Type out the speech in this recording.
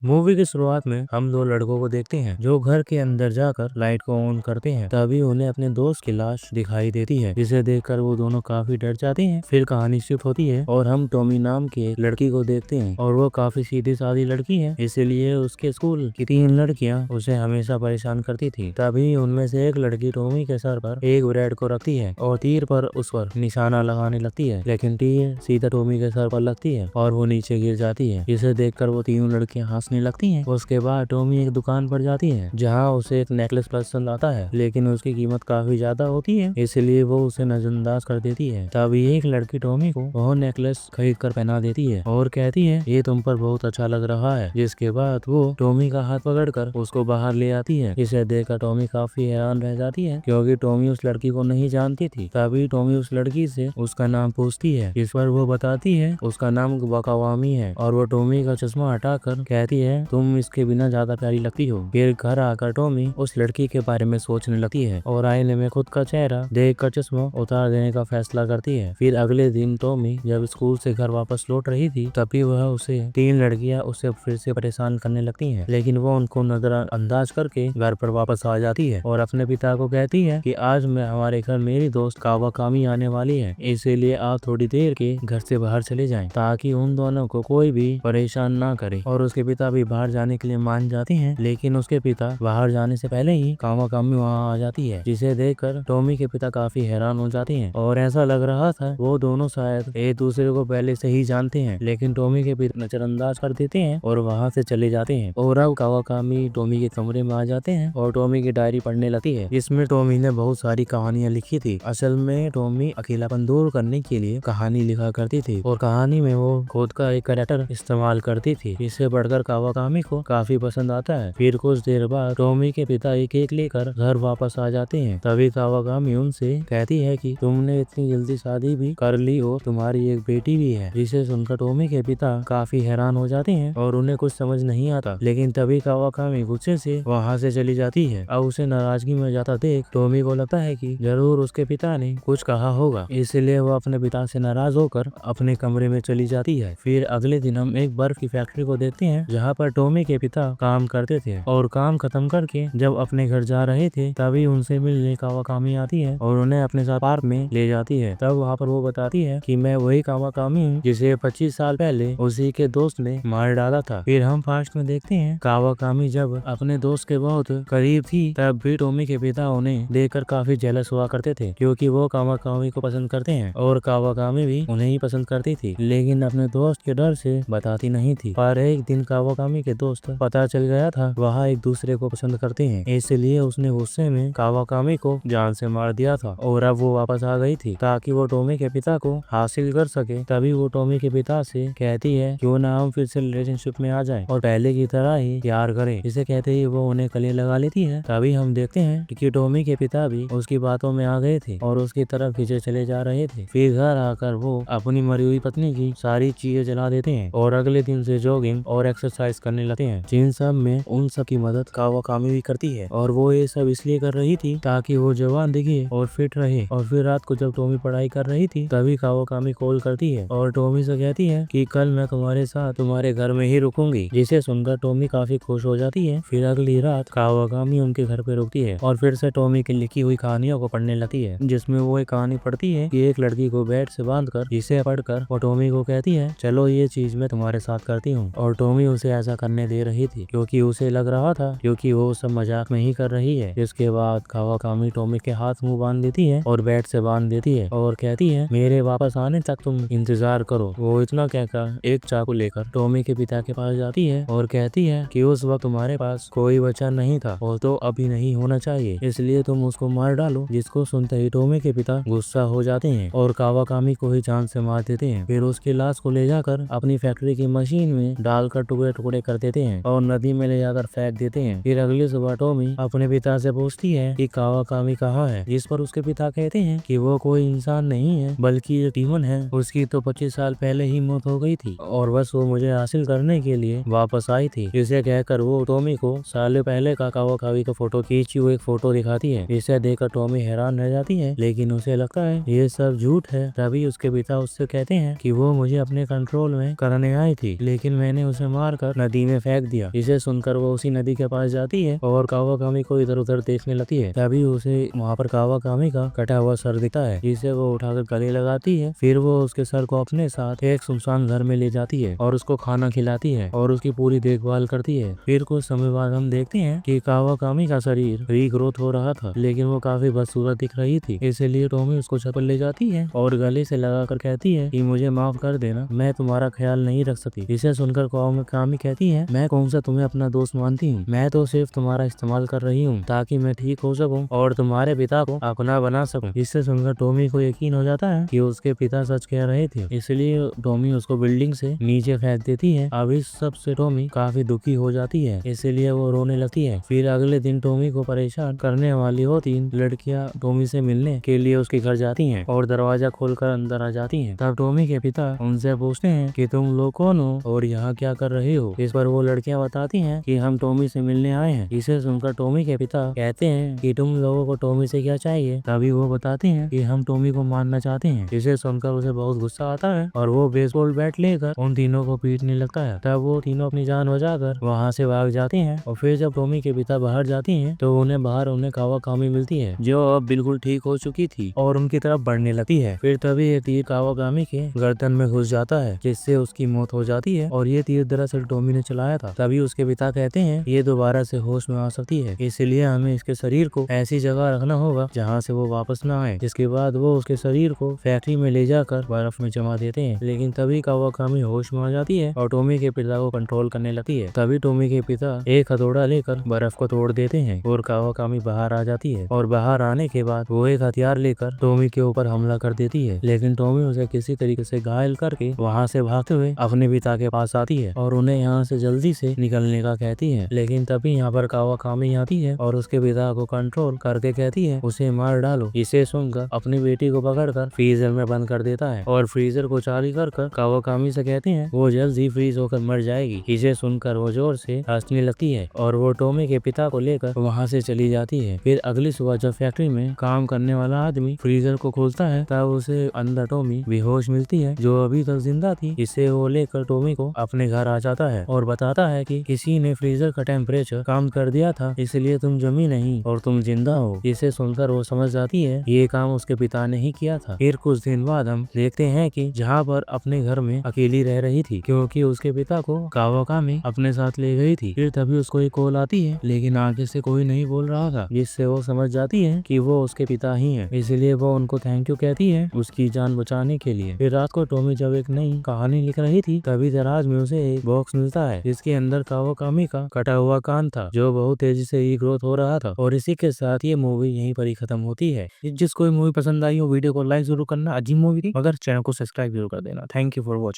Movie की शुरुआत में हम दो लड़कों को देखते हैं जो घर के अंदर जाकर लाइट को ऑन करते हैं। तभी उन्हें अपने दोस्त की लाश दिखाई देती है, जिसे देखकर वो दोनों काफी डर जाते हैं। फिर कहानी शिफ्ट होती है और हम टॉमी नाम की एक लड़की को देखते हैं और वो काफी सीधी सादी लड़की है, इसीलिए उसके स्कूल की तीन लड़कियां उसे हमेशा परेशान करती थी। तभी उनमें से एक लड़की टॉमी के सर पर एक ब्रेड को रखती है और तीर पर उस पर निशाना लगाने लगती है, लेकिन तीर सीधा टॉमी के सर पर लगती है और वो नीचे गिर जाती है। इसे देखकर वो तीनों लड़कियां हंसने लगती हैं। उसके बाद टॉमी एक दुकान पर जाती है जहां उसे एक नेकलेस पसंद आता है, लेकिन उसकी कीमत काफी ज्यादा होती है, इसलिए वो उसे नजरअंदाज कर देती है। तभी एक लड़की टॉमी को वह नेकलेस खरीद कर पहना देती है और कहती है ये तुम पर बहुत अच्छा लग रहा है। जिसके बाद वो टॉमी का हाथ पकड़कर उसको बाहर ले आती है। इसे देखकर टॉमी काफी हैरान रह जाती है क्योंकि टॉमी उस लड़की को नहीं जानती थी। तभी टॉमी उस लड़की से उसका नाम पूछती है, इस पर वो बताती है उसका नाम वकावामी है और वो टॉमी का चश्मा हटाकर कहती है तुम इसके बिना ज्यादा प्यारी लगती हो। फिर घर आकर टॉमी उस लड़की के बारे में सोचने लगती है और आईने में खुद का चेहरा देखकर चश्मा उतार देने का फैसला करती है। फिर अगले दिन टॉमी जब स्कूल से घर वापस लौट रही थी तभी वह उसे तीन लड़कियां उसे फिर से परेशान करने लगती हैं, लेकिन वो उनको नजरअंदाज करके घर पर वापस आ जाती है और अपने पिता को कहती है कि आज मैं हमारे घर मेरी दोस्त कावाकामी आने वाली है, इसीलिए आप थोड़ी देर के घर से बाहर चले जाएं ताकि उन दोनों को कोई भी परेशान ना करे। और उसके पिता भी बाहर जाने के लिए मान जाते हैं, लेकिन उसके पिता बाहर जाने से पहले ही कावाकामी वहाँ आ जाती है, जिसे देखकर टॉमी के पिता काफी हैरान हो जाते हैं और ऐसा लग रहा था वो दोनों शायद एक दूसरे को पहले से ही जानते हैं। लेकिन टॉमी के पिता नजरअंदाज कर देते हैं और वहाँ से चले जाते हैं। और अब कावाकामी टॉमी के कमरे में आ जाते हैं और टॉमी की डायरी पढ़ने लगती है, जिसमें टॉमी ने बहुत सारी कहानियां लिखी थी। असल में टॉमी अकेलापन दूर करने के लिए कहानी लिखा करती थी और कहानी में वो खुद का एक कैरेक्टर इस्तेमाल करती थी। इसे पढ़कर कावाकामी को काफी पसंद आता है। फिर कुछ देर बाद टॉमी के पिता एक केक लेकर घर वापस आ जाते हैं। तभी कावाकामी उनसे कहती है कि तुमने इतनी जल्दी शादी भी कर ली और तुम्हारी एक बेटी भी है। जिसे सुनकर टॉमी के पिता काफी हैरान हो जाते हैं और उन्हें कुछ समझ नहीं आता। लेकिन तभी कावाकामी गुस्से से वहाँ से चली जाती है। अब उसे नाराजगी में जाता देख टॉमी को लगता है कि जरूर उसके पिता ने कुछ कहा होगा, इसलिए वो अपने पिता से नाराज होकर अपने कमरे में चली जाती है। फिर अगले दिन हम एक बर्फ की फैक्ट्री को देखते हैं जहाँ पर टॉमी के पिता काम करते थे और काम खत्म करके जब अपने घर जा रहे थे तभी उनसे मिलने कावाकामी आती है और उन्हें अपने साथ पार्क में ले जाती है। तब वहाँ पर वो बताती है कि मैं वही कावाकामी हूँ जिसे 25 साल पहले उसी के दोस्त ने मार डाला था। फिर हम फास्ट में देखते हैं कावाकामी जब अपने दोस्त के बहुत करीब थी तब भी टॉमी के पिता उन्हें देखकर काफी जेलस हुआ करते थे क्योंकि वो कावाकामी को पसंद करते हैं और कावाकामी भी उन्हें ही पसंद करती थी, लेकिन अपने दोस्त के डर से बताती नहीं थी। पर एक दिन कावाकामी के दोस्त पता चल गया था वहाँ एक दूसरे को पसंद करते हैं, इसलिए उसने गुस्से में कावाकामी को जान से मार दिया था और अब वो वापस आ गई थी ताकि वो टॉमी के पिता को हासिल कर सके। तभी वो टॉमी के पिता से कहती है क्यों ना हम फिर से रिलेशनशिप में आ जाएं और पहले की तरह ही प्यार करें। इसे कहते ही वो उन्हें गले लगा लेती है। तभी हम देखते हैं कि टॉमी के पिता भी उसकी बातों में आ गए थे और उसकी तरफ खींचे चले जा रहे थे। फिर घर आकर वो अपनी मरी हुई पत्नी की सारी चीजें जला देते हैं और अगले दिन से जॉगिंग और एक्सरसाइज करने लगते हैं, जिन सब में उन सब की मदद कावाकामी भी करती है और वो ये सब इसलिए कर रही थी ताकि वो जवान दिखे और फिट रहे। और फिर रात को जब टॉमी पढ़ाई कर रही थी तभी कावाकामी कॉल करती है और टॉमी से कहती है कि कल मैं तुम्हारे साथ तुम्हारे घर में ही रुकूंगी, जिसे सुनकर टॉमी काफी खुश हो जाती है। फिर अगली रात कावाकामी उनके घर पे रुकती है और फिर से टॉमी की लिखी हुई कहानियों को पढ़ने लगती है, जिसमें वो एक कहानी पढ़ती है कि एक लड़की को बेड से बांधकर जिसे पढ़कर वो टॉमी को कहती है चलो ये चीज मैं तुम्हारे साथ करती हूँ। और टॉमी उसे ऐसा करने दे रही थी क्योंकि उसे लग रहा था क्योंकि वो सब मजाक में ही कर रही है। इसके बाद कावाकामी टॉमी के हाथ मुंह बांध देती है और बेड से बांध देती है और कहती है मेरे वापस आने तक तुम इंतजार करो। वो इतना कहकर एक चाकू लेकर टॉमी के पिता के पास जाती है और कहती है कि उस वक्त तुम्हारे पास कोई बच्चा नहीं था और तो अभी नहीं होना चाहिए, इसलिए तुम उसको मार डालो। जिसको सुनते ही टॉमी के पिता गुस्सा हो जाते हैं और कावाकामी को ही जान से मार देते हैं। फिर उसकी लाश को ले जाकर अपनी फैक्ट्री की मशीन में डालकर टुकड़े टुकड़े कर देते हैं और नदी में ले जाकर फेंक देते हैं। फिर अगली सुबह टॉमी अपने पिता से पूछती है कि कावाकामी कहाँ है, जिस पर उसके पिता कहते हैं कि वो कोई इंसान नहीं है बल्कि एक डीमन है, उसकी तो 25 साल पहले ही मौत हो गई थी और बस वो मुझे हासिल करने के लिए वापस आई थी। इसे कहकर वो टॉमी को सालों पहले का कावाकामी का फोटो खींची हुई एक फोटो दिखाती है। इसे देखकर टॉमी हैरान रह जाती है, लेकिन उसे लगता है ये सब झूठ है। तभी उसके पिता उससे कहते हैं कि वो मुझे अपने कंट्रोल में करने आई थी, लेकिन मैंने उसे मारकर उठाकर नदी में फेंक दिया। इसे सुनकर वो उसी नदी के पास जाती है और कावाकामी को इधर उधर देखने लगती है। तभी उसे वहाँ पर कावाकामी का कटा हुआ सर दिखता है, जिसे वो उठाकर गले लगाती है। फिर वो उसके सर को अपने साथ एक सुनसान घर में ले जाती है और उसको खाना खिलाती है और उसकी पूरी देखभाल करती है। फिर कुछ समय बाद हम देखते हैं कि कावाकामी का शरीर रीग्रोथ हो रहा था, लेकिन वो काफी बदसूरत दिख रही थी। इसलिए टॉमी उसको छत पर ले जाती है और गले से लगाकर कहती है कि मुझे माफ कर देना, मैं तुम्हारा ख्याल नहीं रख सकी। इसे सुनकर कावाकामी कहती है, मैं कौन सा तुम्हें अपना दोस्त मानती हूँ, मैं तो सिर्फ तुम्हारा इस्तेमाल कर रही हूँ ताकि मैं ठीक हो सकूं और तुम्हारे पिता को अपना बना सकूं। इससे सुनकर टॉमी को यकीन हो जाता है कि उसके पिता सच कह रहे थे, इसलिए टॉमी उसको बिल्डिंग से नीचे फेंक देती है। अब इस सब से टॉमी काफी दुखी हो जाती है, इसलिए वो रोने लगती है। फिर अगले दिन टॉमी को परेशान करने वाली वो 3 लड़कियां टॉमी से मिलने के लिए उसके घर जाती हैं और दरवाजा खोलकर अंदर आ जाती हैं। तब टॉमी के पिता उनसे पूछते हैं कि तुम लोग कौन हो और यहाँ क्या कर रहे हो। इस पर वो लड़कियां बताती हैं कि हम टॉमी से मिलने आए हैं। इसे सुनकर टॉमी के पिता कहते हैं कि तुम लोगों को टॉमी से क्या चाहिए। तभी वो बताते हैं कि हम टॉमी को मारना चाहते हैं। इसे सुनकर उसे बहुत गुस्सा आता है और वो बेसबॉल बैट लेकर उन तीनों को पीटने लगता है। तब वो तीनों अपनी जान बचाकर वहाँ से भाग जाते हैं और फिर जब टॉमी के पिता बाहर जाते हैं तो उन्हें बाहर कावाकामी मिलती है, जो अब बिल्कुल ठीक हो चुकी थी और उनकी तरफ बढ़ने लगती है। फिर तभी ये तीर कावाकामी के गर्दन में घुस जाता है, जिससे उसकी मौत हो जाती है और ये तीर दरअसल टॉमी ने चलाया था। तभी उसके पिता कहते हैं ये दोबारा से होश में आ सकती है, इसलिए हमें इसके शरीर को ऐसी जगह रखना होगा जहाँ से वो वापस न आए। जिसके बाद वो उसके शरीर को फैक्ट्री में ले जाकर बर्फ में जमा देते हैं। लेकिन तभी कावाकामी होश में आ जाती है और टॉमी के पिता को कंट्रोल करने लगती है। तभी टॉमी के पिता एक हथौड़ा लेकर बर्फ को तोड़ देते हैं और कावाकामी बाहर आ जाती है और बाहर आने के बाद वो एक हथियार लेकर टॉमी के ऊपर हमला कर देती है। लेकिन टॉमी उसे किसी तरीके से घायल करके वहाँ से भागते हुए अपने पिता के पास आती है और उन्हें यहाँ से जल्दी से निकलने का कहती है। लेकिन तभी यहाँ पर कावाकामी आती है और उसके पिता को कंट्रोल करके कहती है उसे मार डालो। इसे सुनकर अपनी बेटी को पकड़कर फ्रीजर में बंद कर देता है और फ्रीजर को चालू कर कावाकामी से कहते हैं वो जल्द ही फ्रीज होकर मर जाएगी। इसे सुनकर वो जोर से हंसने लगती है और वो टॉमी के पिता को लेकर वहाँ से चली जाती है। फिर अगली सुबह जब फैक्ट्री में काम करने वाला आदमी फ्रीजर को खोलता है तब उसे अंदर टॉमी बेहोश मिलती है, जो अभी तक जिंदा थी। इसे वो लेकर टॉमी को अपने घर आ जाता है और बताता है कि किसी ने फ्रीजर का टेम्परेचर कम कर दिया था, इसलिए तुम जमी नहीं और तुम जिंदा हो। इसे सुनकर वो समझ जाती है ये काम उसके पिता ने ही किया था। फिर कुछ दिन बाद हम देखते हैं कि जहाँ पर अपने घर में अकेली रह रही थी, क्योंकि उसके पिता को कावाकामी अपने साथ ले गई थी। फिर तभी उसको एक कॉल आती है, लेकिन आगे से कोई नहीं बोल रहा था, जिससे वो समझ जाती है कि वो उसके पिता ही हैं। इसलिए वो उनको थैंक यू कहती है उसकी जान बचाने के लिए। फिर रात को टॉमी जब एक नई कहानी लिख रही थी तभी दराज में उसे एक बॉक्स मिलता है, जिसके अंदर कावाकामी का कटा हुआ कान था, जो बहुत तेजी से रीग्रोथ हो रहा था। और इसी के साथ ये मूवी यहीं पर ही खत्म होती है। जिसको मूवी पसंद आई हो वीडियो को लाइक जरूर करना। अजीब मूवी थी, मगर चैनल को सब्सक्राइब जरूर कर देना। Thank you for watching.